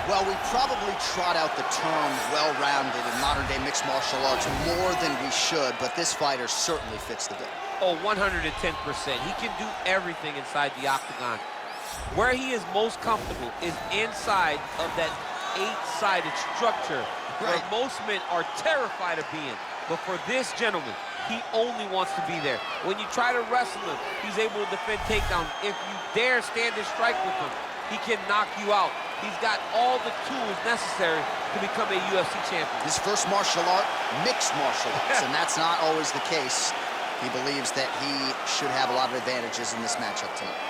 Well, we probably trot out the term well-rounded in modern-day mixed martial arts more than we should, but this fighter certainly fits the bill. Oh, 110%. He can do everything inside the octagon. Where he is most comfortable is inside of that 8-sided structure where most men are terrified of being. But for this gentleman, he only wants to be there. When you try to wrestle him, he's able to defend takedowns. If you dare stand and strike with him, he can knock you out. He's got all the tools necessary to become a UFC champion. His first martial art, mixed martial arts, and that's not always the case. He believes that he should have a lot of advantages in this matchup tonight.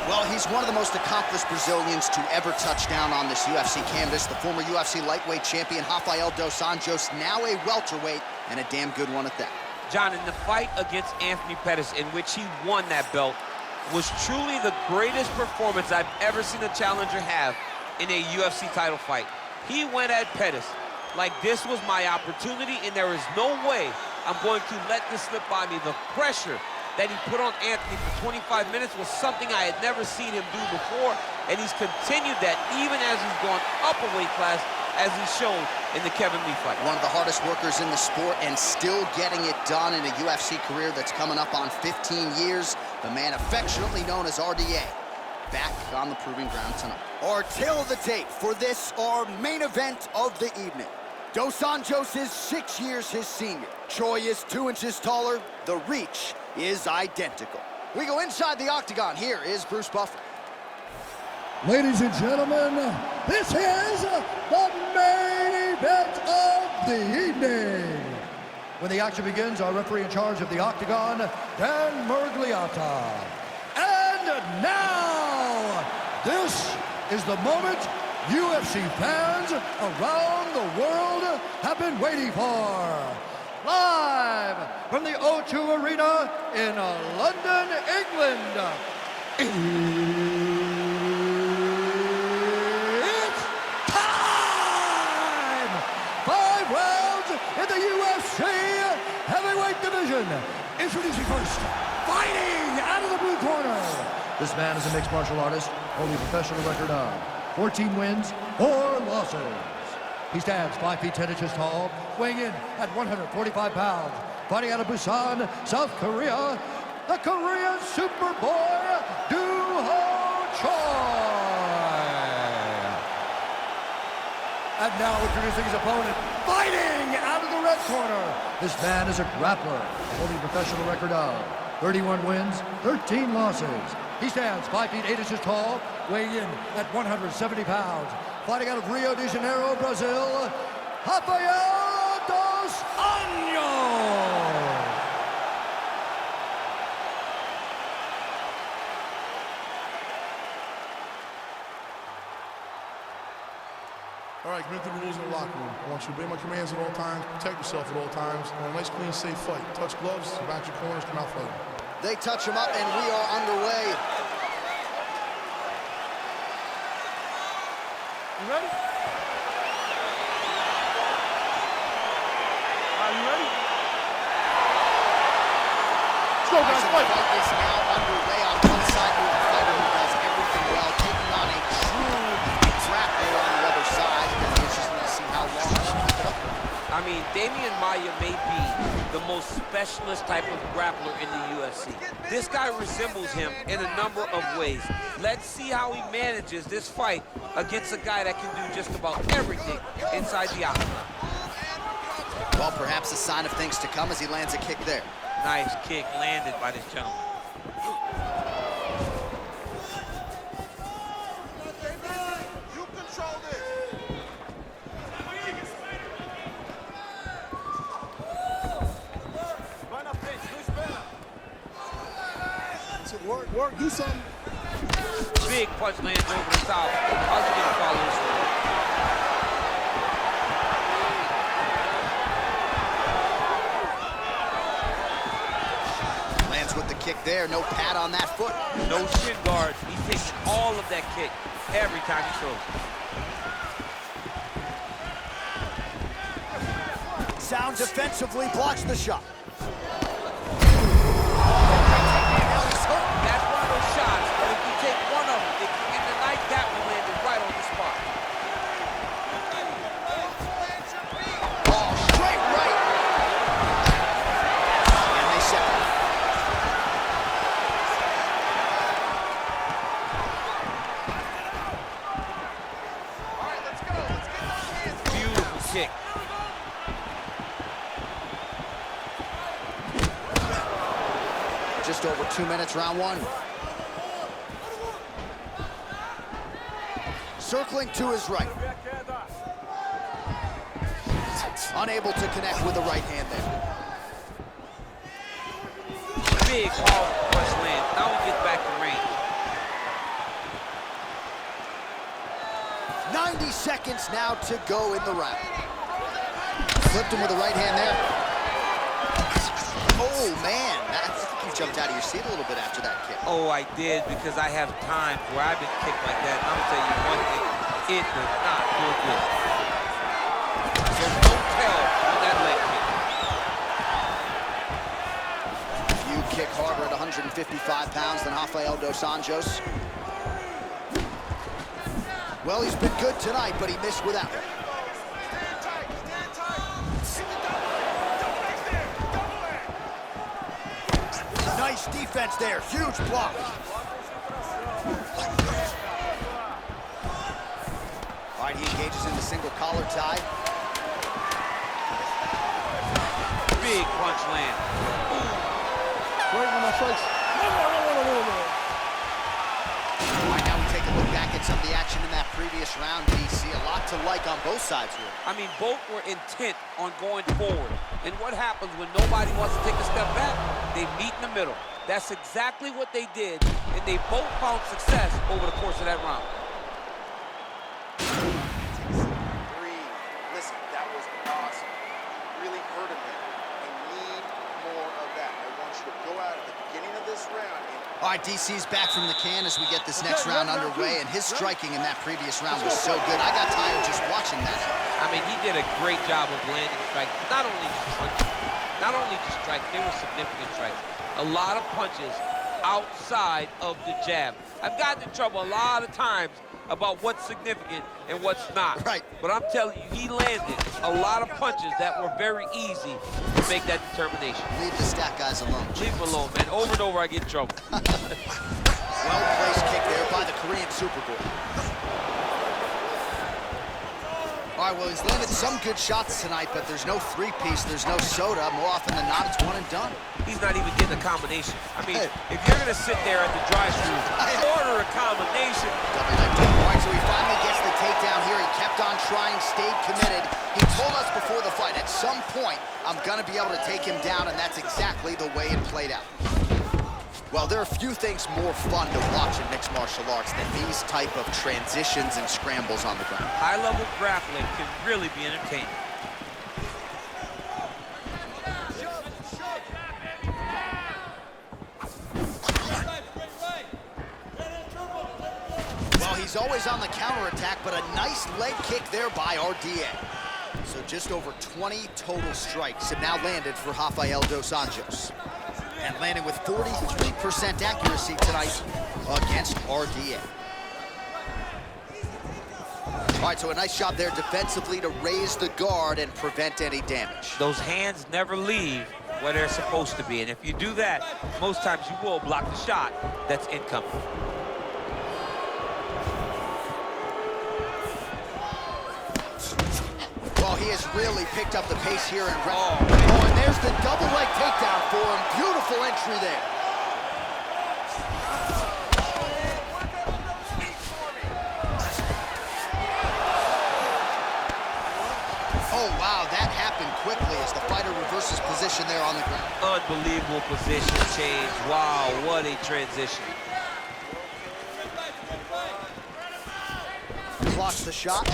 Well, he's one of the most accomplished Brazilians to ever touch down on this UFC canvas. The former UFC lightweight champion, Rafael dos Anjos, now a welterweight, and a damn good one at that. John, in the fight against Anthony Pettis, in which he won that belt, was truly the greatest performance I've ever seen a challenger have in a UFC title fight. He went at Pettis like this was my opportunity, and there is no way I'm going to let this slip by me. The pressure that he put on Anthony for 25 minutes was something I had never seen him do before, and he's continued that even as he's gone up a weight class, as he's shown in the Kevin Lee fight. One of the hardest workers in the sport and still getting it done in a UFC career that's coming up on 15 years. The man affectionately known as RDA, back on the proving ground tonight. Our tail of the tape for this, our main event of the evening. Dos Anjos is 6 years his senior. Troy is 2 inches taller. The reach is identical. We go inside the octagon. Here is Bruce Buffer. Ladies and gentlemen, this is the main event of the evening. When the action begins, our referee in charge of the octagon, Dan Murgliata. And now, this is the moment UFC fans around the world have been waiting for. Live from the O2 Arena in London, England. It's time! 5 rounds in the UFC heavyweight division. Introducing first, fighting out of the blue corner. This man is a mixed martial artist, holding a professional record of 14 wins, 4 losses. He stands 5 feet 10 inches tall, weighing in at 145 pounds. Fighting out of Busan, South Korea, the Korean Superboy, Do-Ho Choi. And now introducing his opponent, fighting out of the red corner. This man is a grappler, holding a professional record of 31 wins, 13 losses. He stands 5 feet 8 inches tall, weighing in at 170 pounds. Fighting out of Rio de Janeiro, Brazil, Rafael dos Anjos. All right, commit to the rules in the locker room. I want you to obey my commands at all times, protect yourself at all times. I want a nice, clean, safe fight. Touch gloves, back your corners, come out fighting. They touch him up, and we are underway. You ready? Are you ready? Let's go, guys, fight! Fight is now underway. On one side, we have a fighter who does everything well, taking on a true grappler on the other side. It's be interesting to see how long he can keep it up. I mean, Damian Maia may be the most specialist type of grappler in the UFC. This guy resembles him in a number of ways. Let's see how he manages this fight against a guy that can do just about everything inside the octagon. Well, perhaps a sign of things to come as he lands a kick there. Nice kick landed by this gentleman. You control this. Work, do something. Big punch lands over the top. How's he gonna follow this one? Lands with the kick there. No pad on that foot. No shin guard. He takes all of that kick every time he throws. Sound defensively blocks the shot. kick. Just over 2 minutes, round one. Circling to his right. Unable to connect with the right hand there. Big hard punch land. Now he gets back to range. 90 seconds now to go in the round. Flipped him with the right hand there. Oh, man. I think you jumped out of your seat a little bit after that kick. Oh, I did, because I have times where I've been kicked like that. And I'm gonna tell you one thing, it does not feel good. So don't tell on that leg kick. You kick harder at 155 pounds than Rafael dos Anjos. Well, he's been good tonight, but he missed without it. Nice defense there, huge block. All right, he engages in the single collar tie. Big punch land. Right on my face. All right, now we take a look back at some of the action in that previous round. DC, a lot to like on both sides here. I mean, both were intent on going forward. And what happens when nobody wants to take a step back? They meet in the middle. That's exactly what they did, and they both found success over the course of that round. Breathe. Listen, that was awesome. You really hurt him there. I need more of that. I want you to go out at the beginning of this round and All right, DC's back from the can as we get this next round underway, and his striking in that previous round was so good. I got tired just watching that. I mean, he did a great job of landing strikes. Not only just strikes, they were significant strikes. A lot of punches outside of the jab. I've gotten in trouble a lot of times about what's significant and what's not. Right. But I'm telling you, he landed a lot of punches that were very easy to make that determination. Leave the stat guys alone. Leave him alone, man. Over and over, I get in trouble. Well-placed kick there by the Korean Super Bowl. All right, well, he's landed some good shots tonight, but there's no three-piece, there's no soda. More often than not, it's one and done. He's not even getting a combination. I mean, if you're going to sit there at the drive-thru, order a combination. All right, so he finally gets the takedown here. He kept on trying, stayed committed. He told us before the fight, at some point, I'm going to be able to take him down, and that's exactly the way it played out. Well, there are few things more fun to watch in mixed martial arts than these type of transitions and scrambles on the ground. High-level grappling can really be entertaining. Well, he's always on the counterattack, but a nice leg kick there by RDA. So just over 20 total strikes have now landed for Rafael dos Anjos. And landing with 43% accuracy tonight against RDA. All right, so a nice job there defensively to raise the guard and prevent any damage. Those hands never leave where they're supposed to be. And if you do that, most times you will block the shot that's incoming. Well, he has really picked up the pace here in round. Oh, and there's the double leg takedown for him. Beautiful entry there. Oh, wow, that happened quickly as the fighter reverses position there on the ground. Unbelievable position change. Wow, what a transition. Blocks the shot.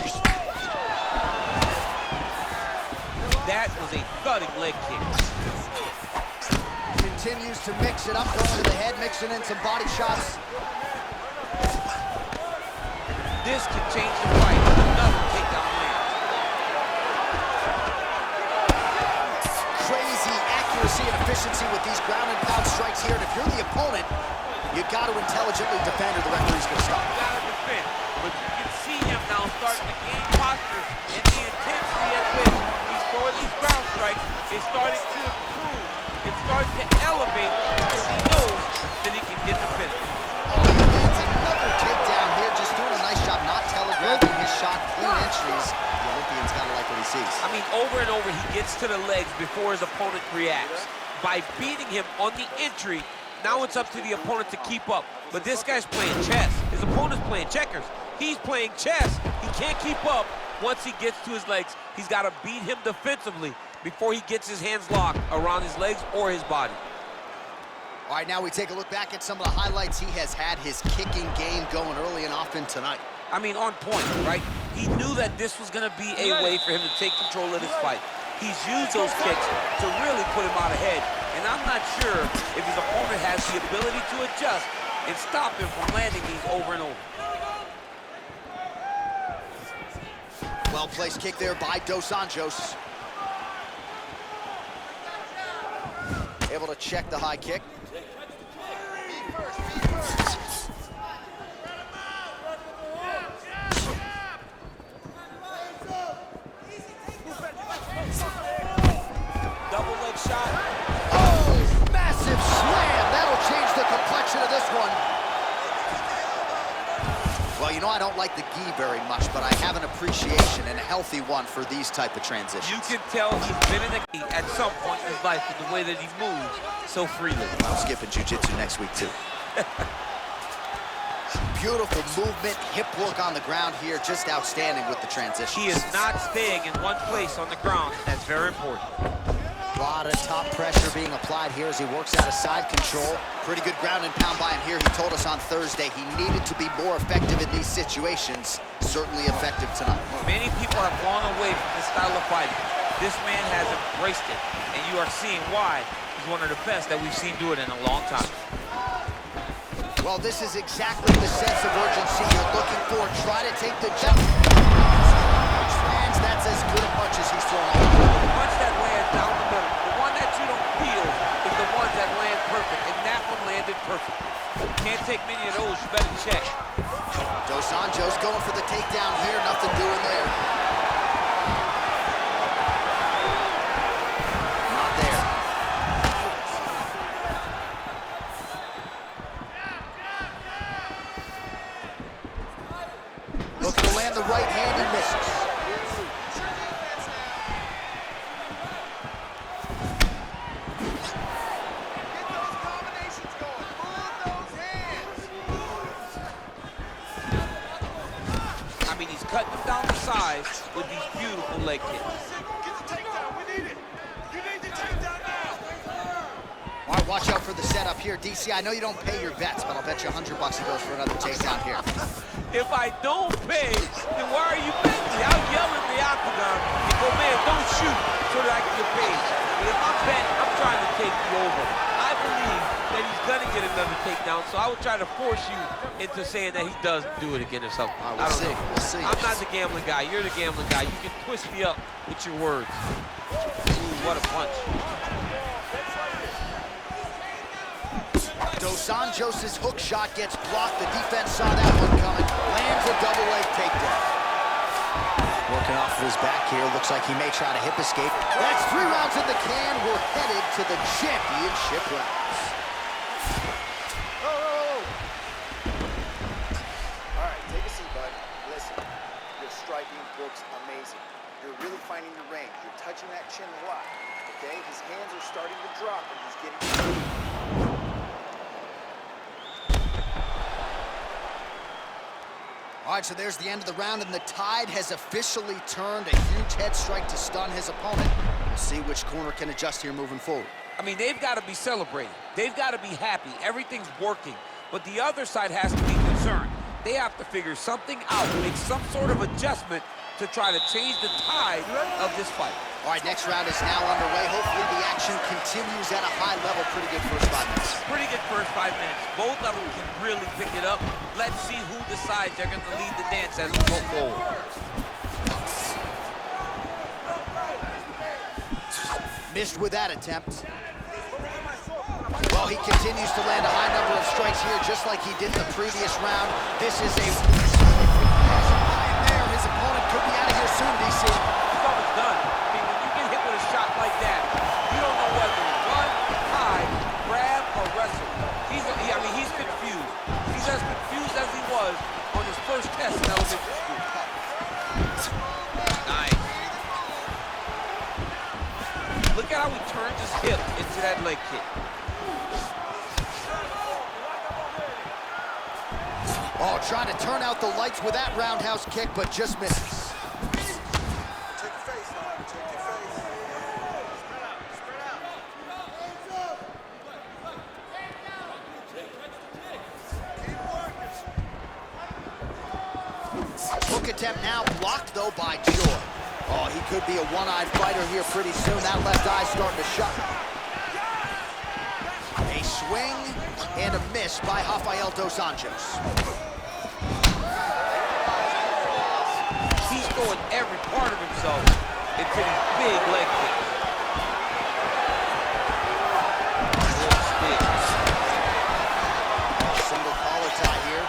That was a thudding leg kick. Continues to mix it up, going to the head, mixing in some body shots. This can change the fight. Another takedown land. Crazy accuracy and efficiency with these ground and pound strikes here. And if you're the opponent, you got to intelligently defend or the referee's going to stop. You gotta defend. But you can see him now starting to gain posture and the intensity at which he's throwing these ground strikes is starting to improve. It's starting to elevate because he knows that he can get the finish. Oh, he lands another takedown here, just doing a nice job not telegraphing his shot, clean entries. The Olympian champion's got to like what he sees. I mean, over and over, he gets to the legs before his opponent reacts. By beating him on the entry, now it's up to the opponent to keep up. But this guy's playing chess. His opponent's playing checkers. He's playing chess. He can't keep up. Once he gets to his legs, he's got to beat him defensively before he gets his hands locked around his legs or his body. All right, now we take a look back at some of the highlights. He has had his kicking game going early and often tonight. I mean, on point, right? He knew that this was going to be a way for him to take control of this fight. He's used those kicks to really put him out ahead. And I'm not sure if his opponent has the ability to adjust and stop him from landing these over and over. Well-placed kick there by Dos Anjos. Able to check the high kick. Double leg shot. Oh, massive slam. That'll change the complexion of this one. Well, you know, I don't like the gi very much, but I have an appreciation and a healthy one for these type of transitions. You can tell he's been in the gi at some point in his life with the way that he moves so freely. I'm skipping jiu-jitsu next week, too. Beautiful movement, hip work on the ground here, just outstanding with the transition. He is not staying in one place on the ground. That's very important. A lot of top pressure being applied here as he works out of side control. Pretty good ground and pound by him here. He told us on Thursday he needed to be more effective in these situations. Certainly effective tonight. Many people have gone away from this style of fighting. This man has embraced it, and you are seeing why he's one of the best that we've seen do it in a long time. Well, this is exactly the sense of urgency you're looking for. Try to take the jump. Lands, that's as good a punch as he's thrown. The punch that lands down the middle, the one that you don't feel is the one that lands perfect, and that one landed perfect. Can't take many of those, you better check. Dos Anjos going for the takedown here, nothing doing there. Not there. Looking to land the right hand and misses. Get those combinations going. Move those hands. I mean, he's cutting them down the sides with these beautiful leg kicks. Get the takedown. We need it. You need the takedown now. All right, watch out for the setup here. DC, I know you don't pay your bets, but I'll bet you $100 he goes for another takedown here. If I don't pay, then why are you betting me? I'll yell in the octagon and go, man, don't shoot so that I can get paid. But if I'm betting, I'm trying to take you over. I believe that he's going to get another takedown, so I would try to force you into saying that he doesn't do it again or something. We'll I don't see. know. We'll see. I'm not the gambling guy. You're the gambling guy. You can twist me up with your words. Ooh, what a punch. Dos Anjos' hook shot gets blocked. The defense saw that one coming. Lands a double leg takedown. Working off of his back here. Looks like he may try to hip escape. That's 3 rounds in the can. We're headed to the championship rounds. Oh. All right, take a seat, bud. Listen, your striking looks amazing. You're really finding your range. You're touching that chin a lot, okay? His hands are starting to drop, and he's getting... All right, so there's the end of the round, and the tide has officially turned. A huge head strike to stun his opponent. We'll see which corner can adjust here moving forward. I mean, they've got to be celebrating. They've got to be happy. Everything's working. But the other side has to be concerned. They have to figure something out, make some sort of adjustment to try to change the tide of this fight. All right, next round is now underway. Hopefully the action continues at a high level. Pretty good first 5 minutes. Pretty good first 5 minutes. Both of them can really pick it up. Let's see who decides they're going to lead the dance as we go forward. Missed with that attempt. Well, he continues to land a high number of strikes here, just like he did in the previous round. This is a... His opponent could be out of here soon, DC. It's almost done. I mean, when you get hit with a shot like that, you don't know whether to run, hide, grab, or wrestle. He's confused. He's as confused as he was on his first test in elementary school. Nice. hip into that leg kick. Oh, trying to turn out the lights with that roundhouse kick, but just misses. Check your face, dog. Check your face. Hook attempt now blocked, though, by Joy. Oh, he could be a one-eyed fighter here pretty soon. That left eye starting to shut. A swing and a miss by Rafael dos Anjos. He's throwing every part of himself into these big leg kicks. Single collar tie here.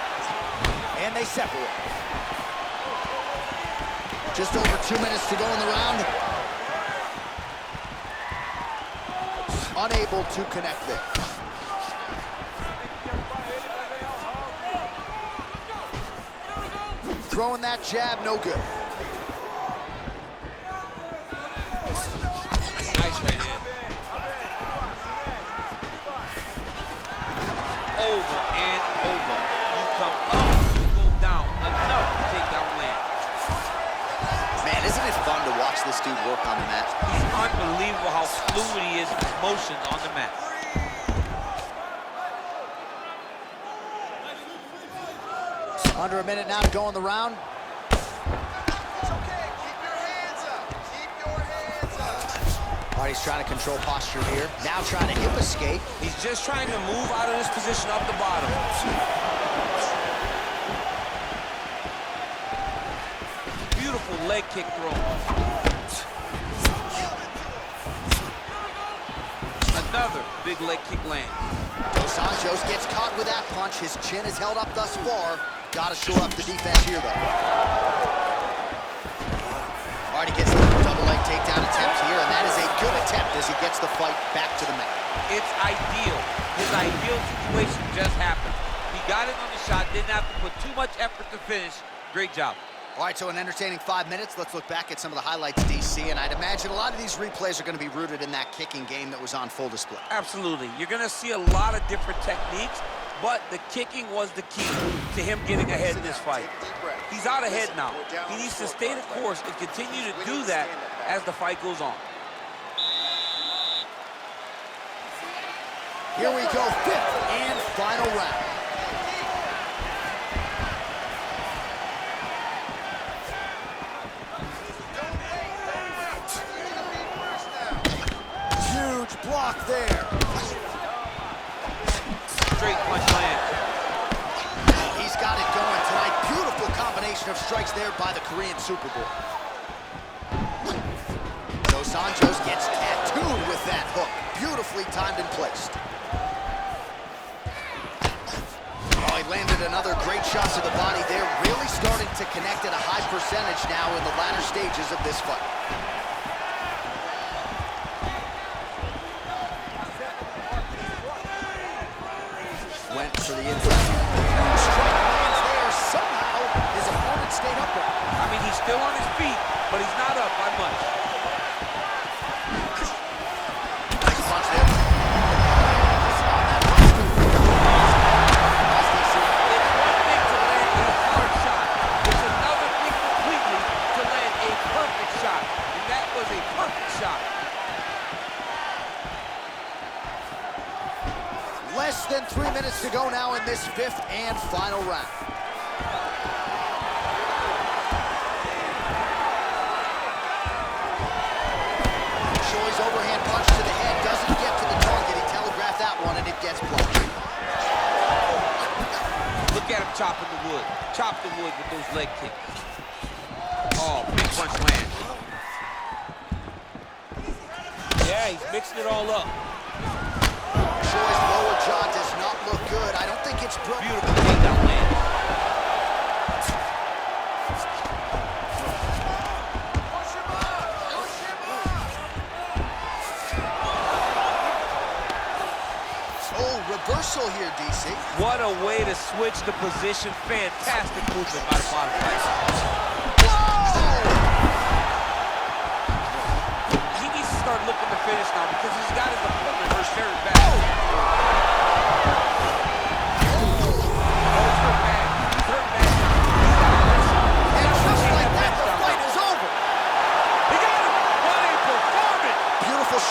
And they separate. Just over 2 minutes to go in the round. Unable to connect there. Throwing that jab, no good. Nice right hand. Over and over. You come up, you go down. Enough to take down land. Man, isn't it fun to watch this dude work on the mat? He's unbelievable how fluid he is with his motions on the mat. Under a minute now to go in the round. It's okay. Keep your hands up. Keep your hands up. All right, he's trying to control posture here. Now trying to hip escape. He's just trying to move out of this position up the bottom. Beautiful leg kick throw. Another big leg kick land. Dos Anjos gets caught with that punch. His chin is held up thus far. Got to shore up the defense here, though. All right, he gets a double leg takedown attempt here, and that is a good attempt as he gets the fight back to the mat. It's ideal. His ideal situation just happened. He got in on the shot, didn't have to put too much effort to finish. Great job. All right, so an entertaining 5 minutes. Let's look back at some of the highlights, DC, and I'd imagine a lot of these replays are going to be rooted in that kicking game that was on full display. Absolutely. You're going to see a lot of different techniques, but the kicking was the key to him getting ahead in this fight. He's out ahead now. He needs to stay the course and continue to do that as the fight goes on. Here we go, fifth and final round. Huge block there. Straight punch land. He's got it going tonight. Beautiful combination of strikes there by the Korean Superboy. Dos Anjos gets tattooed with that hook. Beautifully timed and placed. Oh, he landed another great shot to the body there. Really starting to connect at a high percentage now in the latter stages of this fight. Went for the inside. Strike lands there. Somehow his opponent stayed upright. I mean, he's still on his feet, but he's not up by much. Nice punch there. It's one thing to land a hard shot. It's another thing completely to land a perfect shot. And that was a perfect shot. Less than 3 minutes to go now in this fifth and final round. Choi's overhand punch to the head doesn't get to the target. He telegraphed that one and it gets blocked. Look at him chopping the wood. Chop the wood with those leg kicks. Oh, big punch land. Yeah, he's mixing it all up. Choi's lower jaw does not look good. I don't think it's broken. Beautiful takedown land. Oh, reversal here, DC. What a way to switch the position. Fantastic movement by the bottom fighter. He needs to start looking to finish now because he's got his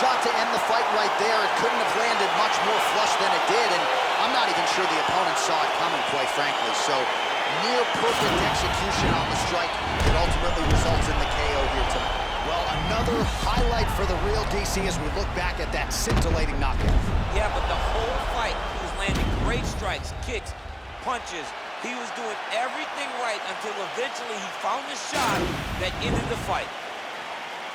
shot to end the fight right there. It couldn't have landed much more flush than it did, and I'm not even sure the opponent saw it coming, quite frankly. So near perfect execution on the strike that ultimately results in the KO here tonight. Well, another highlight for the real DC as we look back at that scintillating knockout. Yeah, but the whole fight, he was landing great strikes, kicks, punches. He was doing everything right until eventually he found the shot that ended the fight.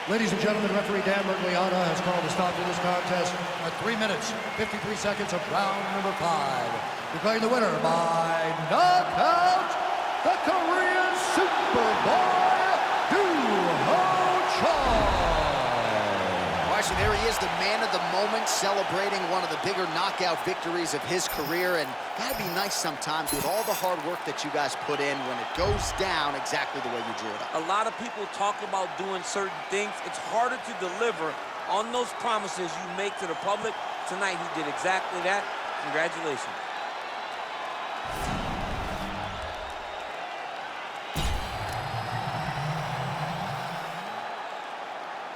Ladies and gentlemen, referee Dan Mergliana has called a stop to this contest at 3 minutes, 53 seconds of round number 5. Declaring the winner by knockout, the Korean Superboy, So there he is, the man of the moment, celebrating one of the bigger knockout victories of his career. And gotta be nice sometimes with all the hard work that you guys put in when it goes down exactly the way you drew it up. A lot of people talk about doing certain things. It's harder to deliver on those promises you make to the public. Tonight he did exactly that. Congratulations.